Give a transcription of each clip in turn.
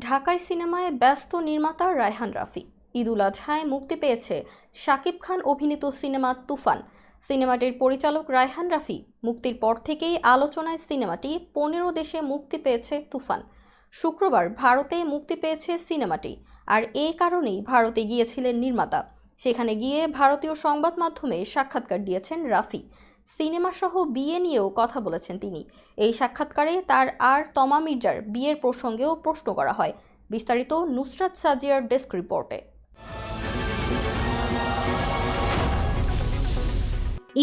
ঢাকাই সিনেমায় ব্যস্ত নির্মাতা রায়হান রাফি। ঈদুল আজহায় মুক্তি পেয়েছে শাকিব খান অভিনীত সিনেমা তুফান। সিনেমাটির পরিচালক রায়হান রাফি মুক্তির পর থেকেই আলোচনায় সিনেমাটি 15 দেশে মুক্তি পেয়েছে তুফান। শুক্রবার ভারতে মুক্তি পেয়েছে সিনেমাটি, আর এই কারণেই ভারতে গিয়েছিলেন নির্মাতা। সেখানে গিয়ে ভারতীয় সংবাদ মাধ্যমে সাক্ষাৎকার দিয়েছেন রাফি। সিনেমা সহ বিয়ে নিয়েও কথা বলেছেন তিনি। এই সাক্ষাৎকারে তার আর তমা মির্জার বিয়ের প্রসঙ্গেও প্রশ্ন করা হয়। বিস্তারিত নুসরাত সাজিয়ার ডেস্ক রিপোর্টে।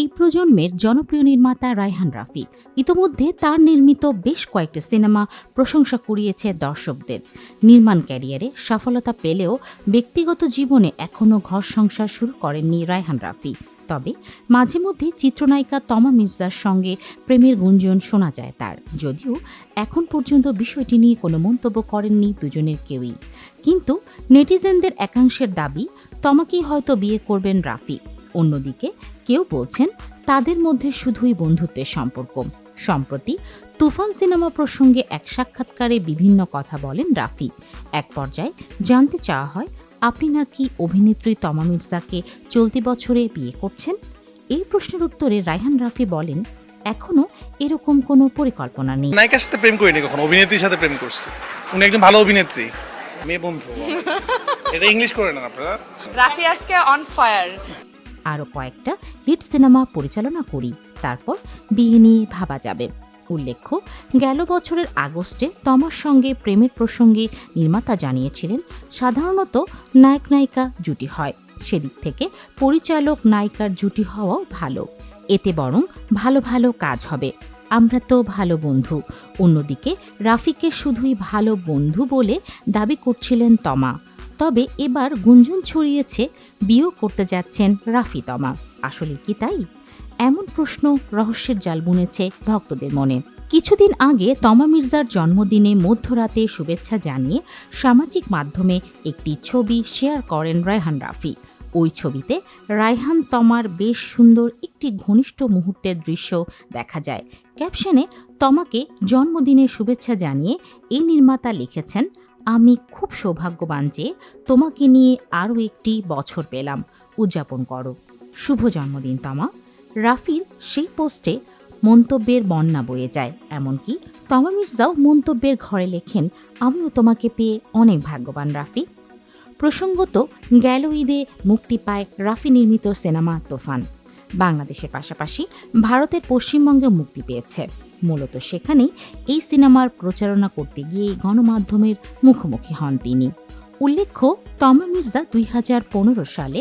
এই প্রজন্মের জনপ্রিয় নির্মাতা রায়হান রাফি ইতোমধ্যে তার নির্মিত বেশ কয়েকটি সিনেমা প্রশংসা কুড়িয়েছে দর্শকদের। নির্মাণ ক্যারিয়ারে সফলতা পেলেও ব্যক্তিগত জীবনে এখনও ঘর সংসার শুরু করেননি রায়হান রাফি। তবে মাঝে মধ্যে চিত্রনায়িকা তমা মির্জার সঙ্গে প্রেমের গুঞ্জন শোনা যায় তার, যদিও এখন পর্যন্ত বিষয়টি নিয়ে কোনো মন্তব্য করেননি দুজনের কেউই। কিন্তু নেটিজেনদের একাংশের দাবি তমাকেই হয়তো বিয়ে করবেন রাফি। অন্যদিকে কেউ বলছেন তাদের মধ্যে শুধুই বন্ধুত্বের সম্পর্ক। সম্প্রতি তুফান সিনেমা প্রসঙ্গে এক সাক্ষাৎকারে বিভিন্ন কথা বলেন রাফি। এক পর্যায়ে জানতে চাওয়া হয়, আপনি নাকি অভিনেত্রী তমা মির্জাকে চলতি বছরে বিয়ে করছেন? এই প্রশ্নের উত্তরে রায়হান রাফি বলেন, এখনো এরকম কোনো পরিকল্পনা নেই। নায়িকার সাথে প্রেম করিনি কখনো, অভিনেত্রীর সাথে প্রেম করছি। উনি একজন ভালো অভিনেত্রী, মেয়ে বন্ধু। এটা ইংলিশ করে না আপনারা। রাফি আজকে অন ফায়ার। আরও কয়েকটা হিট সিনেমা পরিচালনা করি, তারপর বিয়ে নিয়ে ভাবা যাবে। উল্লেখ্য, গেল বছরের আগস্টে তমার সঙ্গে প্রেমের প্রসঙ্গে নির্মাতা জানিয়েছিলেন সাধারণত নায়ক নায়িকা জুটি হয়, সেদিক থেকে পরিচালক নায়িকার জুটি হওয়াও ভালো, এতে বরং ভালো ভালো কাজ হবে, আমরা তো ভালো বন্ধু। অন্যদিকে রাফিকে শুধুই ভালো বন্ধু বলে দাবি করছিলেন তমা। তবে এবার গুঞ্জন ছড়িয়েছে বিয়েও করতে যাচ্ছেন রাফি তমা। আসলে কি তাই? এমন প্রশ্ন রহস্যের জাল বুনেছে ভক্তদের মনে। কিছুদিন আগে তমা মির্জার জন্মদিনে মধ্যরাতে শুভেচ্ছা জানিয়ে সামাজিক মাধ্যমে একটি ছবি শেয়ার করেন রায়হান রাফি। ওই ছবিতে রায়হান তমার বেশ সুন্দর একটি ঘনিষ্ঠ মুহূর্তের দৃশ্য দেখা যায়। ক্যাপশনে তমাকে জন্মদিনের শুভেচ্ছা জানিয়ে এই নির্মাতা লিখেছেন, আমি খুব সৌভাগ্যবান যে তোমাকে নিয়ে আরও একটি বছর পেলাম, উদযাপন করো, শুভ জন্মদিন তমা। রাফির সেই পোস্টে মন্তব্যের বন্যা বয়ে যায়। এমনকি তমা মির্জাও মন্তব্যের ঘরে লেখেন, আমিও তোমাকে পেয়ে অনেক ভাগ্যবান রাফি। প্রসঙ্গত, গেল ঈদে মুক্তি পায় রাফি নির্মিত সিনেমা তুফান। বাংলাদেশের পাশাপাশি ভারতের পশ্চিমবঙ্গে মুক্তি পেয়েছে। মূলত সেখানেই এই সিনেমার প্রচারণা করতে গিয়ে গণমাধ্যমের মুখোমুখি হন তিনি। উল্লেখ্য, তমা মির্জা 2015 সালে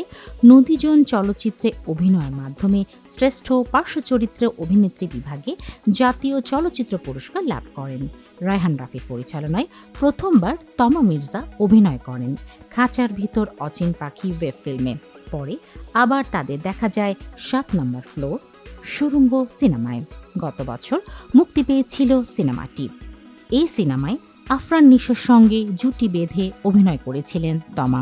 নদীজন চলচ্চিত্রে অভিনয়ের মাধ্যমে শ্রেষ্ঠ পার্শ্ব চরিত্রে অভিনেত্রী বিভাগে জাতীয় চলচ্চিত্র পুরস্কার লাভ করেন। রায়হান রাফির পরিচালনায় প্রথমবার তমা মির্জা অভিনয় করেন খাঁচার ভিতর অচিন পাখি ওয়েব ফিল্মে। পরে আবার তাদের দেখা যায় 7 নম্বর ফ্লোর সুড়ঙ্গ সিনেমায়। গত বছর মুক্তি পেয়েছিল সিনেমাটি। এই সিনেমায় আফরান নিশোর সঙ্গে জুটি বেঁধে অভিনয় করেছিলেন তমা।